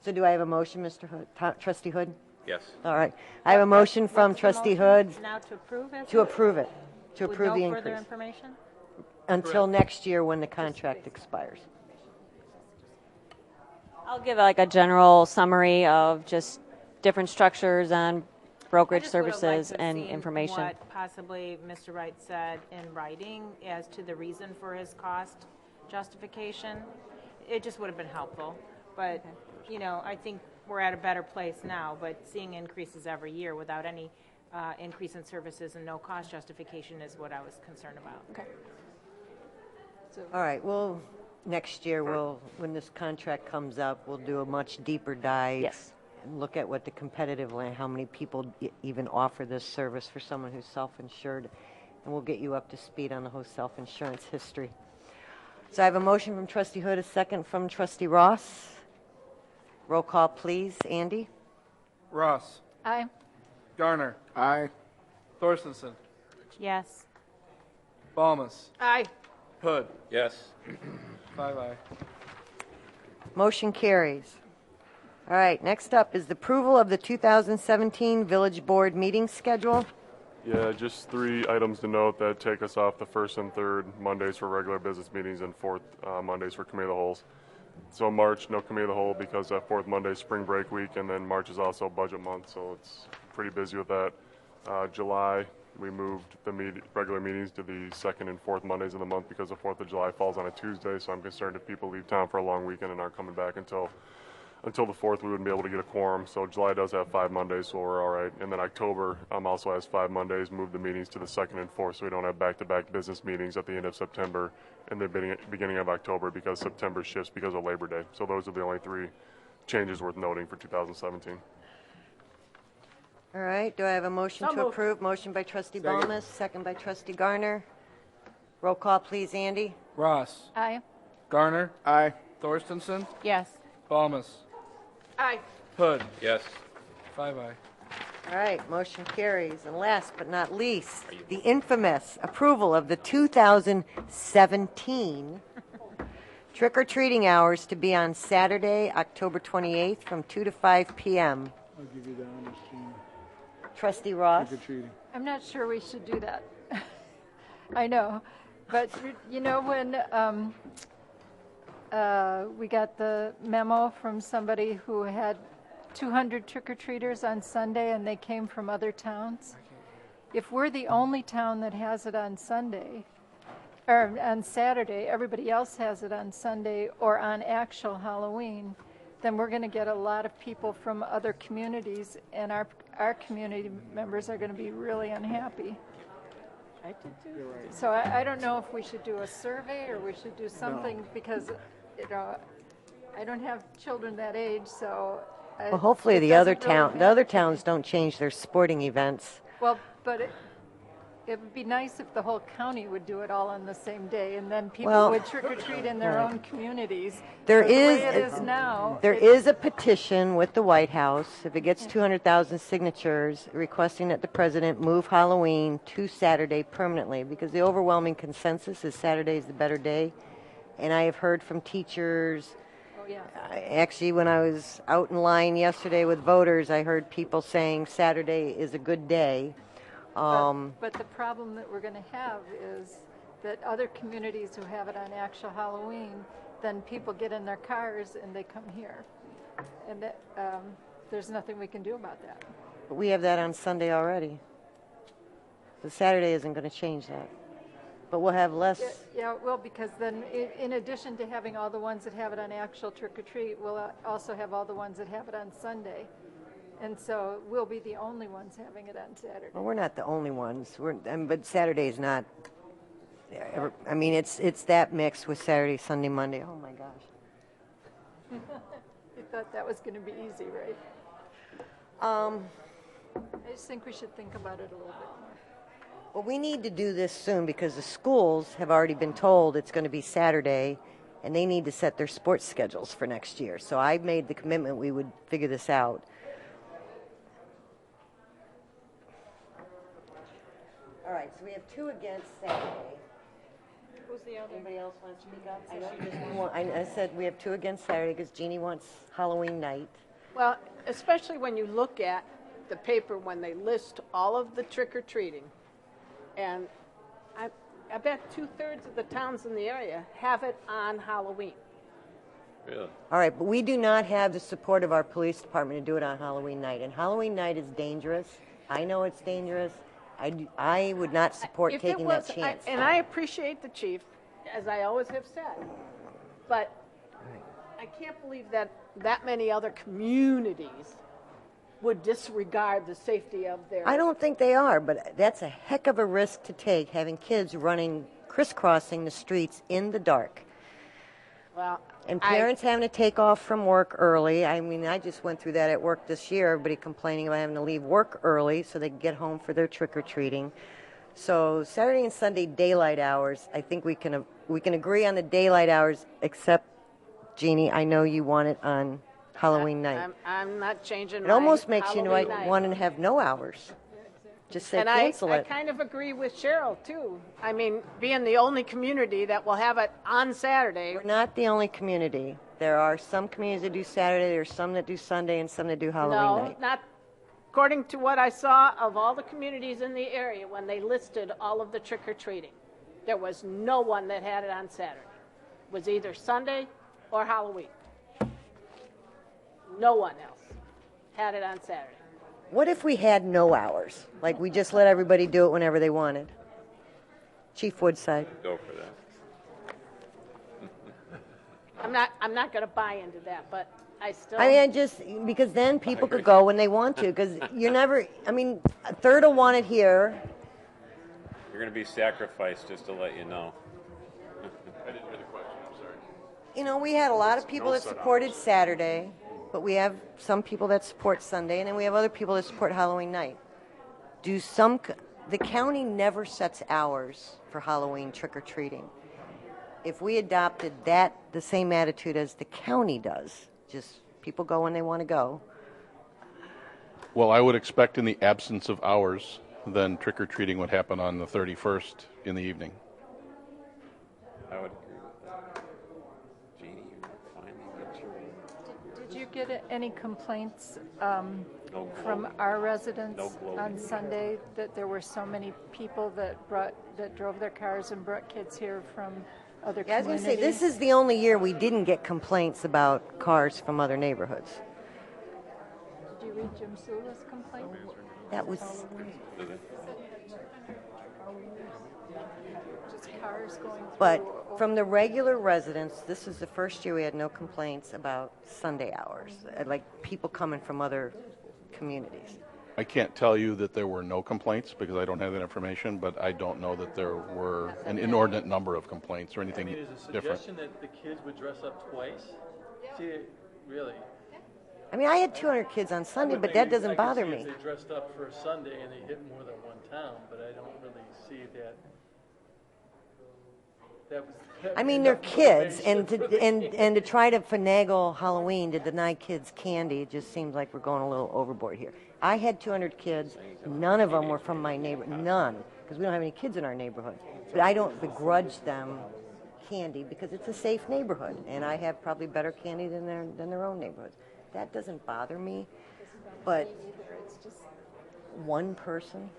[SPEAKER 1] do I have a motion, Mr. Hood, Trustee Hood?
[SPEAKER 7] Yes.
[SPEAKER 1] All right. I have a motion from Trustee Hood.
[SPEAKER 14] Now to approve it?
[SPEAKER 1] To approve it. To
[SPEAKER 14] With
[SPEAKER 1] approve the
[SPEAKER 14] no
[SPEAKER 1] increase.
[SPEAKER 14] further information?
[SPEAKER 1] Until next year when the contract expires.
[SPEAKER 13] I'll give like a general summary of just different structures on brokerage services and information.
[SPEAKER 14] What possibly Mr. Wright said in writing as to the reason for his cost justification. It just would have been helpful. But, you know, I think we're at a better place now, but seeing increases every year without any increase in services and no cost justification is what I was concerned about.
[SPEAKER 13] Okay.
[SPEAKER 1] All right. Well, next year, when this contract comes up, we'll do a much deeper dive.
[SPEAKER 13] Yes.
[SPEAKER 1] And look at what the competitive land, how many people even offer this service for someone who's self-insured, and we'll get you up to speed on the whole self-insurance history. So I have a motion from Trustee Hood, a second from Trustee Ross. Roll call, please. Andy?
[SPEAKER 12] Ross.
[SPEAKER 9] Aye.
[SPEAKER 12] Garner.
[SPEAKER 2] Aye.
[SPEAKER 12] Thorstensen.
[SPEAKER 14] Yes.
[SPEAKER 12] Balmas.
[SPEAKER 9] Aye.
[SPEAKER 12] Hood.
[SPEAKER 7] Yes.
[SPEAKER 12] 5 aye.
[SPEAKER 1] Motion carries. All right, next up is the approval of the 2017 Village Board meeting schedule.
[SPEAKER 6] Yeah, just 3 items to note that take us off the first and third Mondays for regular business meetings and fourth Mondays for committee of the holes. So March, no committee of the whole because that fourth Monday is spring break week, and then March is also budget month, so it's pretty busy with that. July, we moved the regular meetings to the second and fourth Mondays of the month because the 4th of July falls on a Tuesday, so I'm concerned if people leave town for a long weekend and aren't coming back until the 4th, we wouldn't be able to get a quorum. So July does have 5 Mondays, so we're all right. And then October also has 5 Mondays, moved the meetings to the 2nd and 4th, so we don't have back-to-back business meetings at the end of September and the beginning of October because September shifts because of Labor Day. So those are the only 3 changes worth noting for 2017.
[SPEAKER 1] All right, do I have a motion to approve? Motion by Trustee Balmas, second by Trustee Garner. Roll call, please, Andy.
[SPEAKER 12] Ross.
[SPEAKER 9] Aye.
[SPEAKER 12] Garner.
[SPEAKER 2] Aye.
[SPEAKER 12] Thorstensen.
[SPEAKER 14] Yes.
[SPEAKER 12] Balmas.
[SPEAKER 9] Aye.
[SPEAKER 12] Hood.
[SPEAKER 7] Yes.
[SPEAKER 12] 5 aye.
[SPEAKER 1] All right, motion carries. And last but not least, the infamous approval of the 2017 trick-or-treating hours to be on Saturday, October 28th from 2 to 5 p.m.
[SPEAKER 2] I'll give you the honors, Gina.
[SPEAKER 1] Trustee Ross?
[SPEAKER 2] Trick-or-treating.
[SPEAKER 9] I'm not sure we should do that. I know. But, you know, when we got the memo from somebody who had 200 trick-or-treaters on Sunday and they came from other towns, if we're the only town that has it on Sunday, or on Saturday, everybody else has it on Sunday or on actual Halloween, then we're going to get a lot of people from other communities, and our community members are going to be really unhappy.
[SPEAKER 14] I did too.
[SPEAKER 9] So I don't know if we should do a survey or we should do something because, you know, I don't have children that age, so.
[SPEAKER 1] Well, hopefully the other towns don't change their sporting events.
[SPEAKER 9] Well, but it would be nice if the whole county would do it all on the same day, and then people would trick or treat in their own communities.
[SPEAKER 1] There
[SPEAKER 9] So the
[SPEAKER 1] is
[SPEAKER 9] way it is now.
[SPEAKER 1] There is a petition with the White House, if it gets 200,000 signatures, requesting that the president move Halloween to Saturday permanently, because the overwhelming consensus is Saturday is the better day. And I have heard from teachers. Actually, when I was out in line yesterday with voters, I heard people saying Saturday is a good day.
[SPEAKER 9] But the problem that we're going to have is that other communities who have it on actual Halloween, then people get in their cars and they come here. And that, there's nothing we can do about that.
[SPEAKER 1] But we have that on Sunday already. The Saturday isn't going to change that. but we'll have less.
[SPEAKER 9] Yeah, well, because then in addition to having all the ones that have it on actual trick or treat, we'll also have all the ones that have it on Sunday. And so we'll be the only ones having it on Saturday.
[SPEAKER 1] Well, we're not the only ones. But Saturday's not. I mean, it's that mix with Saturday, Sunday, Monday. Oh my gosh.
[SPEAKER 9] You thought that was going to be easy, right? I just think we should think about it a little bit more.
[SPEAKER 1] Well, we need to do this soon because the schools have already been told it's going to be Saturday, and they need to set their sports schedules for next year. So I made the commitment we would figure this out. All right, so we have 2 against Saturday.
[SPEAKER 14] Who's the other?
[SPEAKER 1] Anybody else want to speak up? I said we have 2 against Saturday because Jeannie wants Halloween night.
[SPEAKER 3] Well, especially when you look at the paper when they list all of the trick-or-treating. And I bet 2/3 of the towns in the area have it on Halloween.
[SPEAKER 7] Really?
[SPEAKER 1] All right, but we do not have the support of our police department to do it on Halloween night. And Halloween night is dangerous. I know it's dangerous. I would not support
[SPEAKER 3] If
[SPEAKER 1] taking
[SPEAKER 3] it was,
[SPEAKER 1] that chance.
[SPEAKER 3] and I appreciate the chief, as I always have said, but I can't believe that that many other communities would disregard the safety of their...
[SPEAKER 1] I don't think they are, but that's a heck of a risk to take, having kids running, crisscrossing the streets in the dark.
[SPEAKER 3] Well,
[SPEAKER 1] and parents having to take off from work early. I mean, I just went through that at work this year. Everybody complaining about having to leave work early so they can get home for their trick-or-treating. So Saturday and Sunday daylight hours, I think we can agree on the daylight hours, except, Jeannie, I know you want it on Halloween night.
[SPEAKER 3] I'm not changing
[SPEAKER 1] It
[SPEAKER 3] my
[SPEAKER 1] almost makes you
[SPEAKER 3] Halloween night.
[SPEAKER 1] want to have no hours. Just say
[SPEAKER 3] and
[SPEAKER 1] cancel
[SPEAKER 3] I
[SPEAKER 1] it.
[SPEAKER 3] kind of agree with Cheryl, too. I mean, being the only community that will have it on Saturday.
[SPEAKER 1] We're not the only community. There are some communities that do Saturday, there are some that do Sunday, and some that do Halloween night.
[SPEAKER 3] No, not according to what I saw of all the communities in the area when they listed all of the trick-or-treating. There was no one that had it on Saturday. It was either Sunday or Halloween. No one else had it on Saturday.
[SPEAKER 1] What if we had no hours? Like we just let everybody do it whenever they wanted? Chief Woodside.
[SPEAKER 7] Go for that.
[SPEAKER 3] I'm not going to buy into that, but I still...
[SPEAKER 1] I mean, because then people could go when they want to, because you're never, I mean, a third will want it here.
[SPEAKER 7] You're going to be sacrificed, just to let you know.
[SPEAKER 6] I didn't hear the question, I'm sorry.
[SPEAKER 1] You know, we had a lot of people that supported Saturday, but we have some people that support Sunday, and then we have other people that support Halloween night. The county never sets hours for Halloween trick-or-treating. If we adopted the same attitude as the county does, just people go when they want to go.
[SPEAKER 17] Well, I would expect in the absence of hours, then trick-or-treating would happen on the 31st in the evening.
[SPEAKER 7] I would agree with that. Jeannie, you finally get your...
[SPEAKER 9] Did you get any complaints from our residents on Sunday that there were so many people that drove their cars and brought kids here from other communities?
[SPEAKER 1] I was going to say, this is the only year we didn't get complaints about cars from other neighborhoods.
[SPEAKER 9] Did you read Jim Sula's complaint?
[SPEAKER 1] That was...
[SPEAKER 9] Just cars going through.
[SPEAKER 1] But from the regular residents, this is the first year we had no complaints about Sunday hours, like people coming from other communities.
[SPEAKER 17] I can't tell you that there were no complaints because I don't have that information, but I don't know that there were an inordinate number of complaints or anything
[SPEAKER 15] Is a
[SPEAKER 17] different.
[SPEAKER 15] suggestion that the kids would dress up twice? See, really?
[SPEAKER 1] I mean, I had 200 kids on Sunday, but that doesn't bother me.
[SPEAKER 15] They dressed up for a Sunday and they hit more than one town, but I don't really see that.
[SPEAKER 1] I mean, they're kids, and to try to finagle Halloween to deny kids candy, it just seems like we're going a little overboard here. I had 200 kids. None of them were from my neighborhood. None, because we don't have any kids in our neighborhood. But I don't begrudge them candy because it's a safe neighborhood, and I have probably better candy than their own neighborhoods. That doesn't bother me, but one person.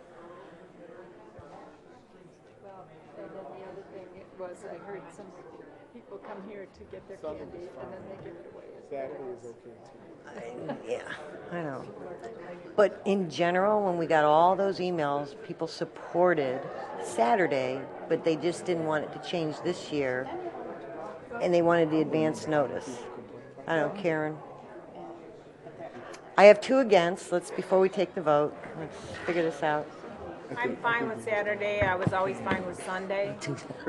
[SPEAKER 9] was I heard some people come here to get their candy and then they give it away.
[SPEAKER 2] Saturday is okay too.
[SPEAKER 1] Yeah, I know. But in general, when we got all those emails, people supported Saturday, but they just didn't want it to change this year, and they wanted the advance notice. I don't know, Karen. I have 2 against. Before we take the vote, let's figure this out.
[SPEAKER 14] I'm fine with Saturday. I was always fine with Sunday.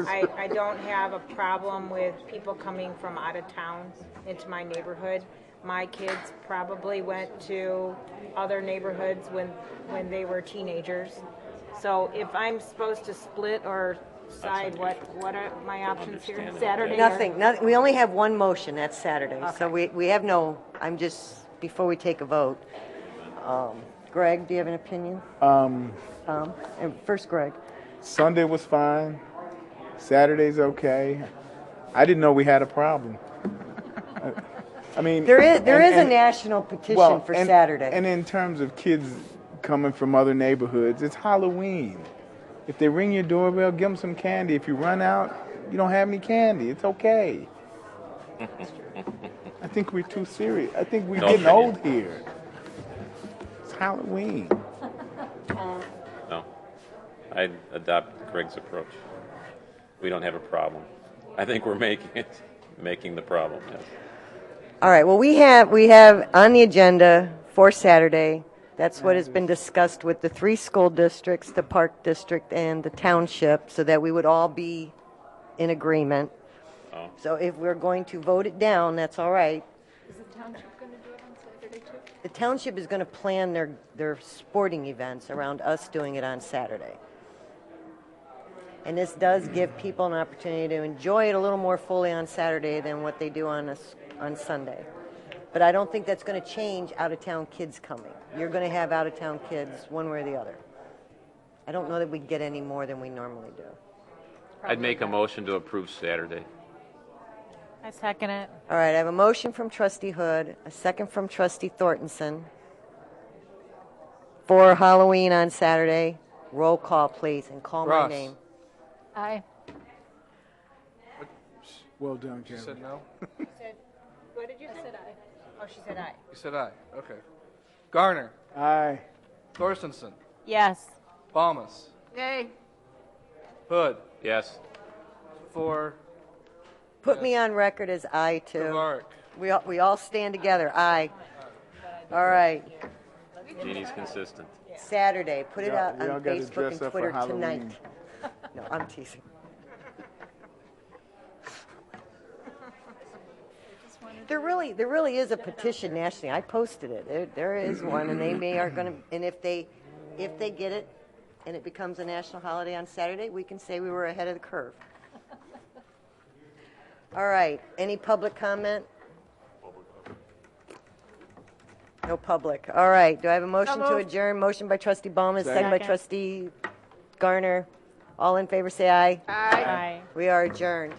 [SPEAKER 14] I don't have a problem with people coming from out of town into my neighborhood. My kids probably went to other neighborhoods when they were teenagers. So if I'm supposed to split or decide what are my options here? Saturday?
[SPEAKER 1] Nothing. We only have 1 motion. That's Saturday. Okay. So we have no. I'm just before we take a vote. Greg, do you have an opinion? And first, Greg.
[SPEAKER 2] Sunday was fine. Saturday's okay. I didn't know we had a problem. I mean,
[SPEAKER 1] there is a national petition for Saturday.
[SPEAKER 2] And in terms of kids coming from other neighborhoods, it's Halloween. If they ring your doorbell, give them some candy. If you run out, you don't have any candy. It's okay. I think we're too serious. I think we're getting old here. It's Halloween.
[SPEAKER 7] No. I adopt Greg's approach. We don't have a problem. I think we're making the problem, yes.
[SPEAKER 1] All right. Well, we have on the agenda for Saturday. That's what has been discussed with the 3 school districts, the Park District, and the township, so that we would all be in agreement.
[SPEAKER 7] Oh.
[SPEAKER 1] So if we're going to vote it down, that's all right.
[SPEAKER 9] Is the township going to do it on Saturday too?
[SPEAKER 1] The township is going to plan their sporting events around us doing it on Saturday. And this does give people an opportunity to enjoy it a little more fully on Saturday than what they do on Sunday. But I don't think that's going to change out-of-town kids coming. You're going to have out-of-town kids one way or the other. I don't know that we get any more than we normally do.
[SPEAKER 7] I'd make a motion to approve Saturday.
[SPEAKER 14] I second it.
[SPEAKER 1] All right, I have a motion from Trustee Hood, a second from Trustee Thorntonson. For Halloween on Saturday, roll call, please, and call
[SPEAKER 12] Ross.
[SPEAKER 1] my name.
[SPEAKER 9] Aye.
[SPEAKER 2] Well done,
[SPEAKER 12] She
[SPEAKER 2] Kevin.
[SPEAKER 12] said no?
[SPEAKER 14] What did you say? I said aye. Oh, she said aye.
[SPEAKER 12] You said aye. Okay. Garner.
[SPEAKER 2] Aye.
[SPEAKER 12] Thorstenson.
[SPEAKER 14] Yes.
[SPEAKER 12] Balmas.
[SPEAKER 9] Yay.
[SPEAKER 12] Hood.
[SPEAKER 7] Yes.
[SPEAKER 12] 4.
[SPEAKER 1] Put me on record as aye, too.
[SPEAKER 12] Tavares.
[SPEAKER 1] We all stand together. Aye. All right.
[SPEAKER 7] Jeannie's consistent.
[SPEAKER 1] Saturday. Put it out
[SPEAKER 2] We all
[SPEAKER 1] on
[SPEAKER 2] gotta
[SPEAKER 1] Facebook
[SPEAKER 2] dress
[SPEAKER 1] and
[SPEAKER 2] up for
[SPEAKER 1] Twitter
[SPEAKER 2] Halloween.
[SPEAKER 1] tonight. No, I'm teasing. There really is a petition nationally. I posted it. There is one, and they are going to. And if they get it, and it becomes a national holiday on Saturday, we can say we were ahead of the curve. All right. Any public comment? No public. All right. Do I have a motion to adjourn? Motion by Trustee Ballman, second by Trustee Garner. All in favor, say aye.
[SPEAKER 14] Aye.
[SPEAKER 1] We are adjourned.